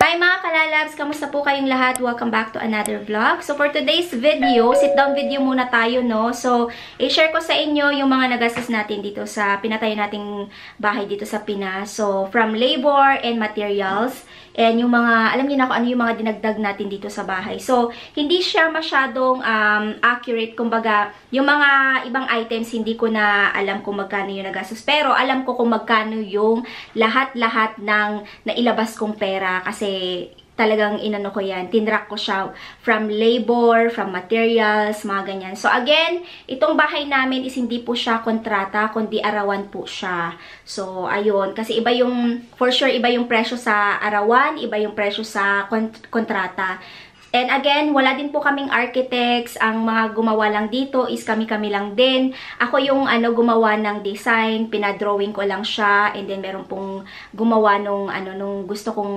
Hi mga kalalabs! Kamusta po kayong lahat? Welcome back to another vlog. So for today's video, sit-down video muna tayo, no? So, i-share ko sa inyo yung mga nagastos natin dito sa pinatayo nating bahay dito sa Pinas. So, from labor and materials. And yung mga, alam niyo na kung ano yung mga dinagdag natin dito sa bahay. So, hindi siya masyadong accurate. Kumbaga, yung mga ibang items, hindi ko na alam kung magkano yung nagastos. Pero, alam ko kung magkano yung lahat-lahat ng nailabas kong pera. Kasi, talagang inano ko yan, tinrack ko siya from labor, from materials, mga ganyan. So again, itong bahay namin is hindi po siya kontrata, kundi arawan po siya. So ayun, kasi iba yung, for sure, iba yung presyo sa arawan, iba yung presyo sa kontrata. And again, wala din po kaming architects. Ang mga gumawa lang dito is kami-kami lang din. Ako yung gumawa ng design, pinadrawing ko lang siya. And then meron pong gumawa nung gusto kong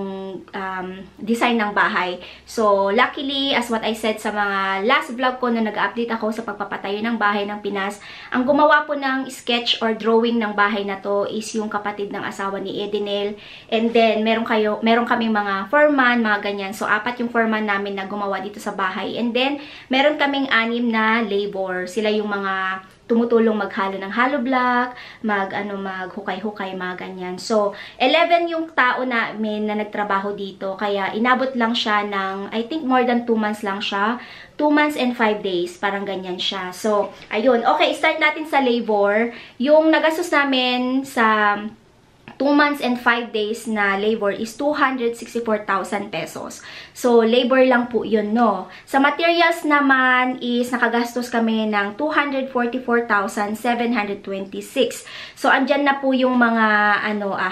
design ng bahay. So luckily, as what I said sa mga last vlog ko na nag-update ako sa pagpapatayo ng bahay ng Pinas, ang gumawa po ng sketch or drawing ng bahay na to is yung kapatid ng asawa ni Edinel. And then meron kaming mga foreman, mga ganyan. So 4 yung foreman namin na gumawa dito sa bahay. And then, meron kaming 6 na labor. Sila yung mga tumutulong maghalo ng hollow block, maghukay-hukay, mga ganyan. So, 11 yung tao namin na nagtrabaho dito. Kaya, inabot lang siya ng, I think, more than 2 months lang siya. 2 months and 5 days. Parang ganyan siya. So, ayun. Okay, start natin sa labor. Yung nagastos namin sa 2 months and 5 days na labor is 264,000 pesos. So, labor lang po yun, no? Sa materials naman is nakagastos kami ng 244,726. So, andyan na po yung mga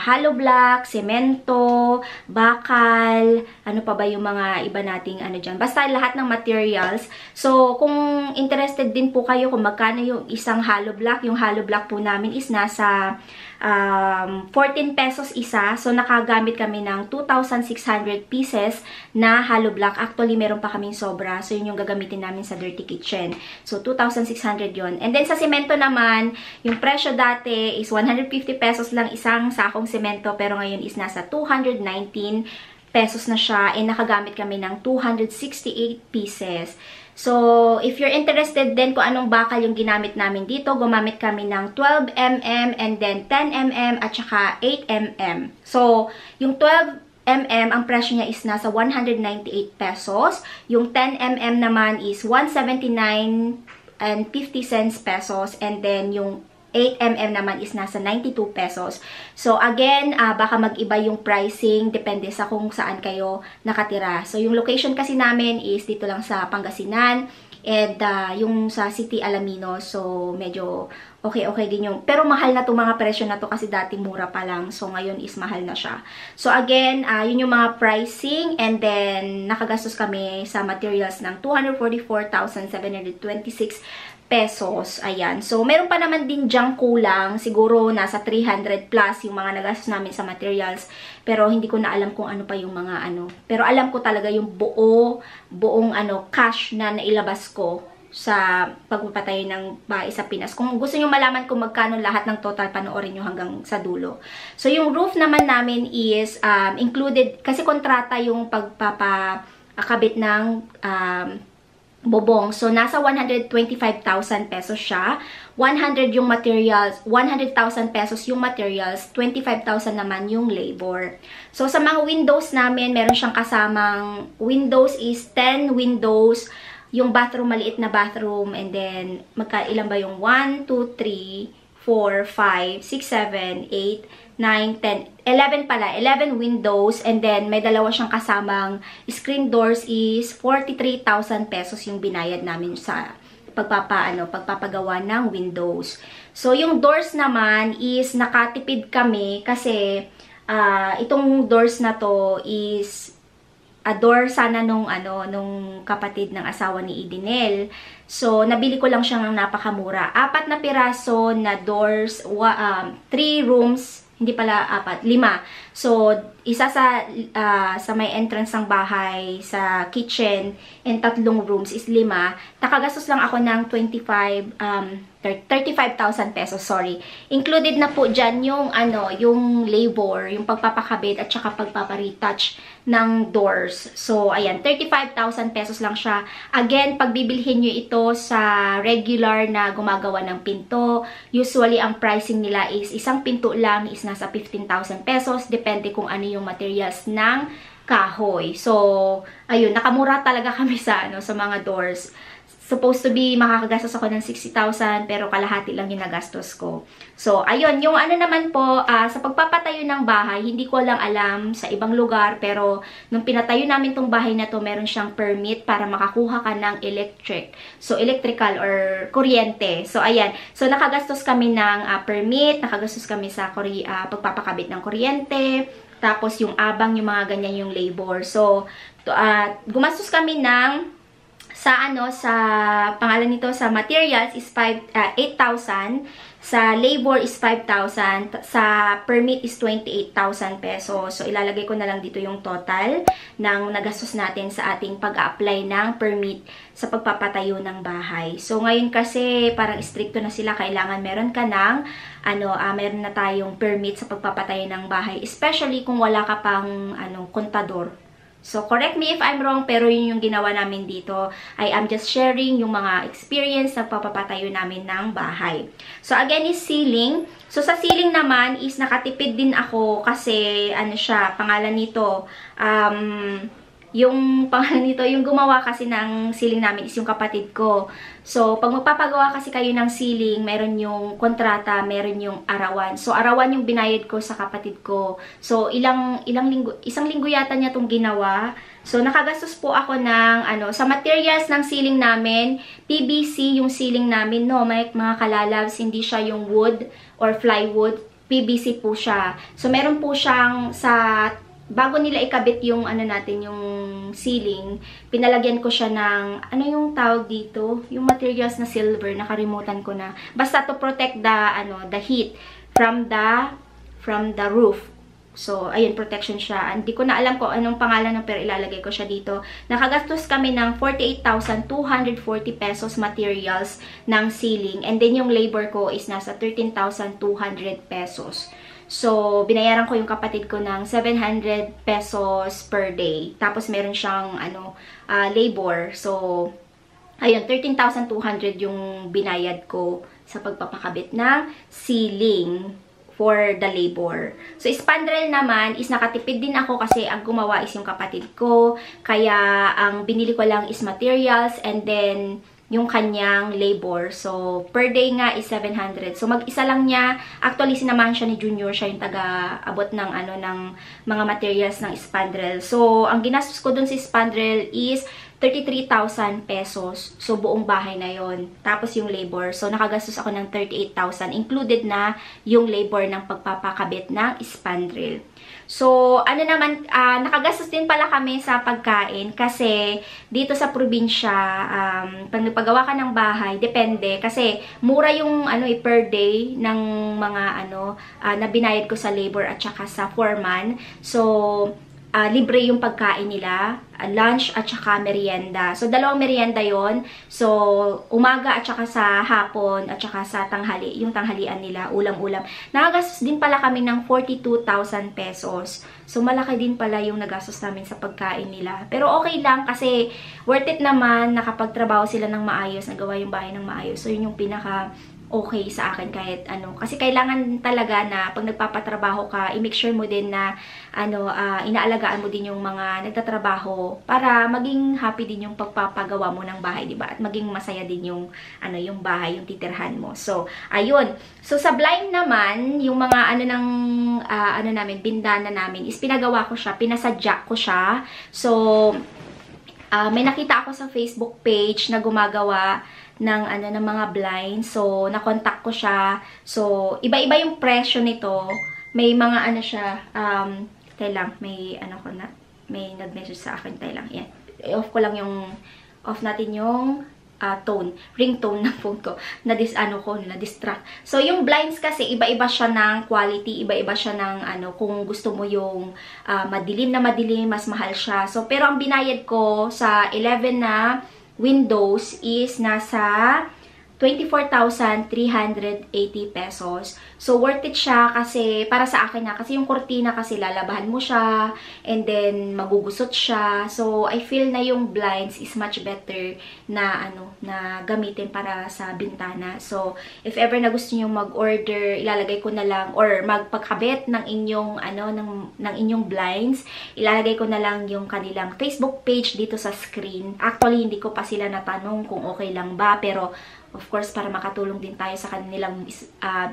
hollow block, semento, bakal, ano pa ba yung mga iba nating dyan. Basta lahat ng materials. So, kung interested din po kayo kung magkano yung isang hollow block, yung hollow block po namin is nasa 14 pesos isa. So, nakagamit kami ng 2,600 pieces na hollow block. Actually, meron pa kaming sobra. So, yun yung gagamitin namin sa dirty kitchen. So, 2,600 yun. And then, sa semento naman, yung presyo dati is 150 pesos lang isang sakong semento. Pero ngayon is nasa 219 pesos na siya. And nakagamit kami ng 268 pieces. So, if you're interested din kung anong bakal yung ginamit namin dito, gumamit kami ng 12mm and then 10mm at saka 8mm. So, yung 12mm, ang presyo niya is nasa 198 pesos. Yung 10mm naman is 179 and 50 cents pesos. And then, yung 8mm naman is nasa 92 pesos. So, again, baka mag-iba yung pricing. Depende sa kung saan kayo nakatira. So, yung location kasi namin is dito lang sa Pangasinan. And yung sa City Alaminos. So, medyo okay din yung. Pero mahal na itong mga presyo na to kasi dati mura pa lang. So, ngayon is mahal na siya. So, again, yun yung mga pricing. And then, nakagastos kami sa materials ng 244,726 pesos. Ayan. So, meron pa naman din dyang kulang. Siguro nasa 300 plus yung mga nagastos namin sa materials. Pero hindi ko na alam kung ano pa yung mga Pero alam ko talaga yung buong cash na nailabas ko sa pagpapatay ng bahay sa Pinas. Kung gusto nyo malaman kung magkano lahat ng total, panoorin nyo hanggang sa dulo. So, yung roof naman namin is included, kasi kontrata yung pagpapakabit ng bobong. So, nasa 125,000 pesos siya. 100 yung materials, 100,000 pesos yung materials, 25,000 naman yung labor. So, sa mga windows namin, meron siyang kasamang windows is 10 windows, yung bathroom, maliit na bathroom, and then, ilan ba yung 1, 2, 3, 4, 5, 6, 7, 8, 9, 10, 11 pala. 11 windows. And then, may dalawa siyang kasamang screen doors is 43,000 pesos yung binayad namin sa pagpapagawa ng windows. So, yung doors naman is nakatipid kami kasi itong doors na to is door sana nung kapatid ng asawa ni Edinel. So, nabili ko lang siya ng napakamura. 4 na piraso na doors, 3 rooms, hindi pala 4, 5. So, isa sa may entrance ng bahay, sa kitchen, and 3 rooms is 5. Nakagastos lang ako ng 25,000 35,000 pesos, sorry. Included na po dyan yung, yung labor, yung pagpapakabit at saka pagpaparetouch ng doors. So, ayan, 35,000 pesos lang siya. Again, pag bibilhin nyo ito sa regular na gumagawa ng pinto, usually ang pricing nila is isang pinto lang is nasa 15,000 pesos. Depende kung ano yung materials ng kahoy. So, ayun, nakamura talaga kami sa, sa mga doors. Supposed to be, makakagastos ako ng 60,000, pero kalahati lang yung nagastos ko. So, ayun, yung naman po, sa pagpapatayo ng bahay, hindi ko lang alam sa ibang lugar, pero nung pinatayo namin tong bahay na to, meron siyang permit para makakuha ka ng electric. So, electrical or kuryente. So, ayan. So, nakagastos kami ng permit, nakagastos kami sa pagpapakabit ng kuryente, tapos yung abang, yung mga ganyan yung labor. So, gumastos kami ng sa pangalan nito, sa materials is 8,000, sa labor is 5,000, sa permit is 28,000 pesos. So, ilalagay ko na lang dito yung total ng nagastos natin sa ating pag-apply ng permit sa pagpapatayo ng bahay. So, ngayon kasi parang stricto na sila, kailangan meron ka ng meron na tayong permit sa pagpapatayo ng bahay, especially kung wala ka pang kontador. So, correct me if I'm wrong, pero yun yung ginawa namin dito. I am just sharing yung mga experience na papapatayo namin ng bahay. So, again is ceiling. So, sa ceiling naman is nakatipid din ako kasi, pangalan nito, yung gumawa kasi ng ceiling namin is yung kapatid ko. So, pag magpapagawa kasi kayo ng ceiling, meron yung kontrata, meron yung arawan. So, arawan yung binayad ko sa kapatid ko. So, isang linggo yata niya itong ginawa. So, nakagastos po ako ng, sa materials ng ceiling namin, PVC yung ceiling namin, no, mga kalalabs, hindi siya yung wood or plywood, PVC po siya. So, meron po siyang bago nila ikabit yung yung ceiling, pinalagyan ko siya ng yung tawag dito, yung materials na silver, nakalimutan ko na. Basta to protect the heat from the roof. So, ayun, protection siya. Hindi ko na alam kung anong pangalan pero ilalagay ko siya dito. Nakagastos kami ng 48,240 pesos materials ng ceiling. And then yung labor ko is nasa 13,200 pesos. So, binayaran ko yung kapatid ko ng 700 pesos per day. Tapos, meron siyang, labor. So, ayun, 13,200 yung binayad ko sa pagpapakabit ng ceiling for the labor. So, spandrel naman is nakatipid din ako kasi ang gumawa is yung kapatid ko. Kaya, ang binili ko lang is materials and then yung kanyang labor. So, per day nga is 700. So, mag-isa lang niya. Actually, sinamahan siya ni Junior. Siya yung taga-abot ng, ng mga materials ng spandrel. So, ang ginastos ko dun sa spandrel is 33,000 pesos. So, buong bahay na yon. Tapos, yung labor. So, nakagastos ako ng 38,000. Included na yung labor ng pagpapakabit ng spandrel. So, nakagastos din pala kami sa pagkain kasi dito sa probinsya, pag nagpagawa ka ng bahay, depende kasi mura yung per day ng mga na binayad ko sa labor at saka sa foreman. So, libre yung pagkain nila, lunch at saka merienda. So, dalawang merienda yon. So, umaga at saka sa hapon at saka sa tanghali, yung tanghalian nila, ulam-ulam. Nakagastos din pala kami ng 42,000 pesos. So, malaki din pala yung nagastos namin sa pagkain nila. Pero okay lang kasi worth it naman, nakapagtrabaho sila ng maayos, nagawa yung bahay ng maayos. So, yun yung pinaka okay sa akin kahit kasi kailangan talaga na pag nagpapatrabaho ka, i-make sure mo din na inaalagaan mo din yung mga nagtatrabaho para maging happy din yung pagpapagawa mo ng bahay, 'di ba? At maging masaya din yung yung bahay, yung titirhan mo. So, ayun. So, sa blind naman, yung mga namin, bindana namin is pinagawa ko siya, pinasadya ko siya. So, may nakita ako sa Facebook page na gumagawa ng ng mga blinds. So, na-contact ko siya. So, iba-iba yung presyo nito. May mga siya, lang, may may nag-message sa akin, lang. Yan. I-off ko lang off natin yung ringtone ng phone ko. Na-distract. So, yung blinds kasi, iba-iba siya ng quality, iba-iba siya ng kung gusto mo yung madilim na madilim, mas mahal siya. So, pero ang binayad ko sa 11 na windows is nasa 24,380 pesos. So, worth it siya kasi, para sa akin na, kasi yung kurtina kasi lalabahan mo siya, and then magugusot siya. So, I feel na yung blinds is much better na, na gamitin para sa bintana. So, if ever na gusto niyo mag-order, ilalagay ko na lang, or magpagkabit ng inyong, ng inyong blinds, ilalagay ko na lang yung kanilang Facebook page dito sa screen. Actually, hindi ko pa sila natanong kung okay lang ba, pero of course, para makatulong din tayo sa kanilang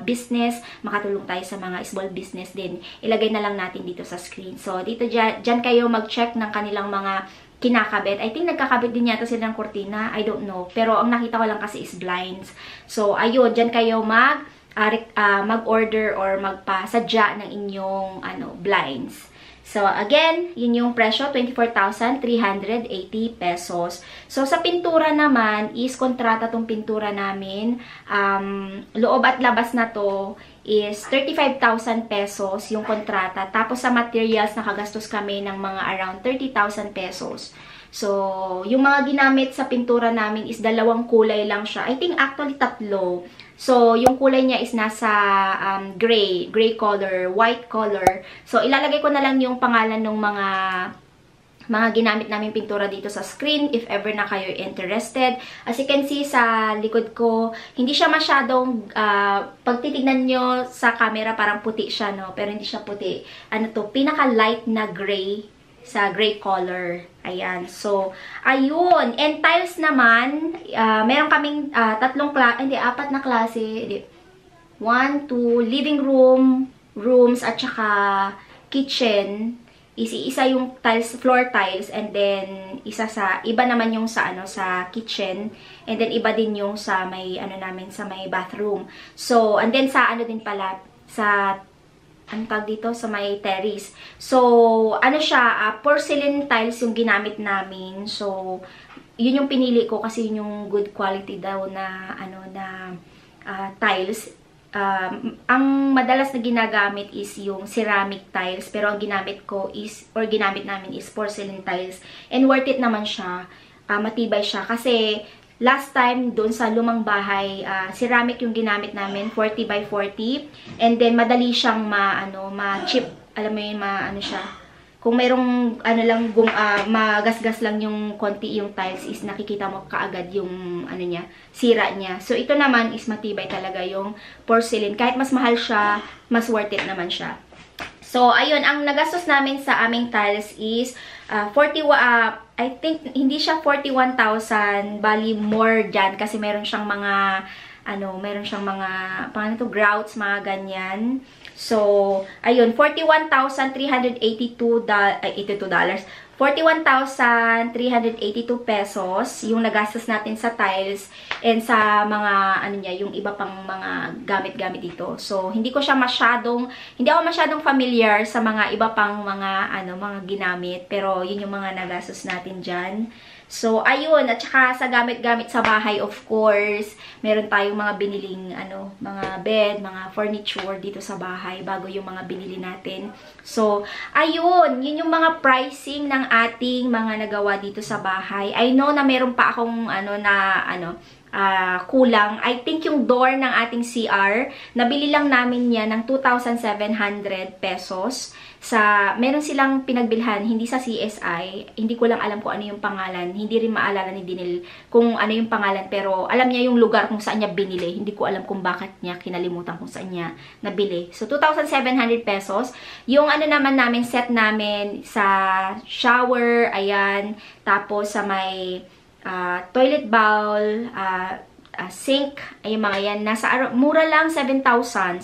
business, makatulong tayo sa mga small business din, ilagay na lang natin dito sa screen. So, dito dyan kayo mag-check ng kanilang mga kinakabit. I think nagkakabit din yata sila ng kurtina. I don't know. Pero ang nakita ko lang kasi is blinds. So, ayun, dyan kayo mag-order or magpasadya ng inyong blinds. So, again, yun yung presyo, 24,380 pesos. So, sa pintura naman, is kontrata tong pintura namin. Loob at labas na to is 35,000 pesos yung kontrata. Tapos, sa materials, nakagastos kami ng mga around 30,000 pesos. So, yung mga ginamit sa pintura namin is dalawang kulay lang siya. I think actually tatlo. So, yung kulay niya is nasa gray color, white color. So, ilalagay ko na lang yung pangalan ng mga ginamit namin pintura dito sa screen if ever na kayo interested. As you can see sa likod ko, hindi siya masyadong, pag titignan nyo sa camera, parang puti siya, no? Pero hindi siya puti. Pinaka-light na gray, sa gray color. Ayan. So, ayun. And tiles naman, meron kaming apat na klase. 1, 2, living room, rooms, at saka kitchen. Isa yung tiles, floor tiles, and then iba naman yung sa sa kitchen, and then iba din yung sa may namin sa may bathroom. So, and then sa din pala sa dito sa may terrace. So, siya, porcelain tiles yung ginamit namin. So, yun yung pinili ko kasi yun yung good quality daw na tiles. Ang madalas na ginagamit is yung ceramic tiles, pero ang ginamit namin is porcelain tiles. And worth it naman siya. Matibay siya kasi last time, doon sa lumang bahay, ceramic yung ginamit namin, 40 by 40. And then, madali siyang ma-chip. Alam mo yun, siya. Kung mayroong, magasgas lang yung konti yung tiles, is nakikita mo kaagad yung, sira niya. So, ito naman is matibay talaga yung porcelain. Kahit mas mahal siya, mas worth it naman siya. So, ayun, ang nagastos namin sa aming tiles is, I think, hindi siya 41,000, bali more dyan, kasi meron siyang mga, grouts, mga ganyan. So, ayun, $41,382 pesos yung nagastos natin sa tiles and sa mga, yung iba pang mga gamit-gamit dito. So, hindi ako masyadong familiar sa mga iba pang mga ginamit, pero yun yung mga nagastos natin dyan. So, ayun, at saka sa gamit-gamit sa bahay, of course, meron tayong mga biniling, mga bed, mga furniture dito sa bahay, bago yung mga binili natin. So, ayun, yun yung mga pricing ng ating mga nagawa dito sa bahay. I know na meron pa akong, kulang. I think yung door ng ating CR, nabili lang namin yan ng 2,700 pesos. Meron silang pinagbilhan, hindi sa CSI. Hindi ko lang alam kung ano yung pangalan. Hindi rin maalala ni Dinil kung ano yung pangalan. Pero alam niya yung lugar kung saan niya binili. Hindi ko alam kung bakit niya kinalimutan kung saan niya nabili. So, 2,700 pesos. Yung naman namin, set namin sa shower, ayan. Tapos sa may toilet bowl, sink, ay mga yan, mura lang, 7,000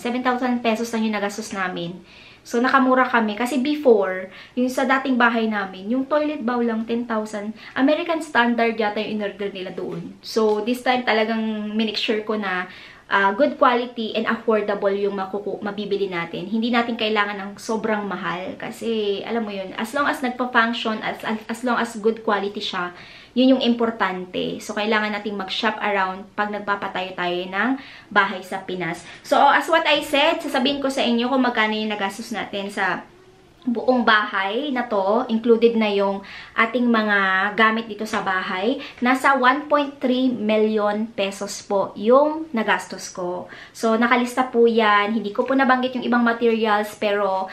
pesos lang yung nagastos namin. So, nakamura kami. Kasi before, yung sa dating bahay namin, yung toilet bowl lang, 10,000. American standard yata yung in-order nila doon. So, this time talagang minake sure ko na good quality and affordable yung mabibili natin. Hindi natin kailangan ng sobrang mahal. Kasi, alam mo yun, as long as nagpa-function, as long as good quality siya, yun yung importante. So, kailangan nating mag-shop around pag nagpapatayo tayo ng bahay sa Pinas. So, as what I said, sasabihin ko sa inyo kung magkano yung nagastos natin sa buong bahay na to, included na yung ating mga gamit dito sa bahay, nasa 1.3 million pesos po yung nagastos ko. So, nakalista po yan. Hindi ko po nabanggit yung ibang materials, pero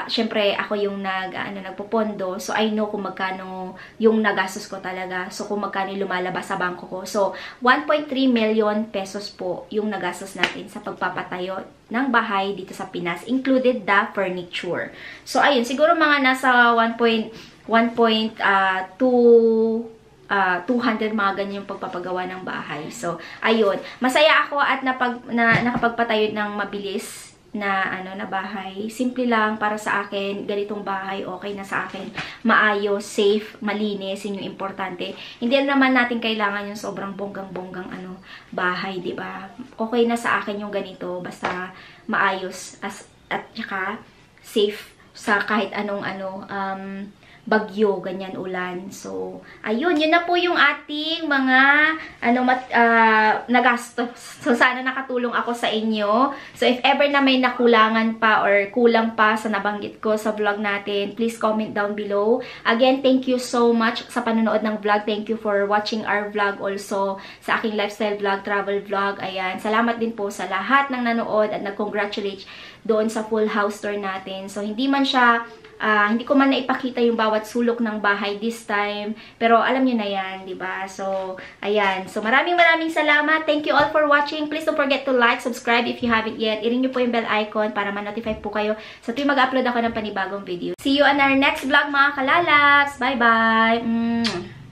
syempre, ako yung nagpupondo. So, I know kung magkano yung nagastos ko talaga. So, kung magkano lumalabas sa bangko ko. So, 1.3 million pesos po yung nagastos natin sa pagpapatayo ng bahay dito sa Pinas, included the furniture. So, ayun, siguro mga nasa 200 mga ganyan yung pagpapagawa ng bahay. So, ayun, masaya ako at nakapagpatayo ng mabilis na bahay. Simple lang para sa akin, ganitong bahay, okay na sa akin. Maayos, safe, malinis, yun yung importante. Hindi naman natin kailangan yung sobrang bonggang-bonggang bahay, 'di ba? Okay na sa akin yung ganito, basta maayos at saka safe sa kahit anong bagyo, ganyan, ulan. So, ayun, yun na po yung ating mga nagastos. So, sana nakatulong ako sa inyo. So, if ever na may nakulangan pa or kulang pa sa nabanggit ko sa vlog natin, please comment down below. Again, thank you so much sa panonood ng vlog. Thank you for watching our vlog also sa aking lifestyle vlog, travel vlog. Ayan, salamat din po sa lahat ng nanood at nag-congratulate doon sa full house tour natin. So, hindi ko man naipakita yung bawat sulok ng bahay this time. Pero alam nyo na yan, diba? So, ayan. So, maraming salamat. Thank you all for watching. Please don't forget to like, subscribe if you haven't yet. I-ring nyo po yung bell icon para ma-notify po kayo sa tuwing mag-upload ako ng panibagong video. See you on our next vlog, mga kalalaks. Bye-bye!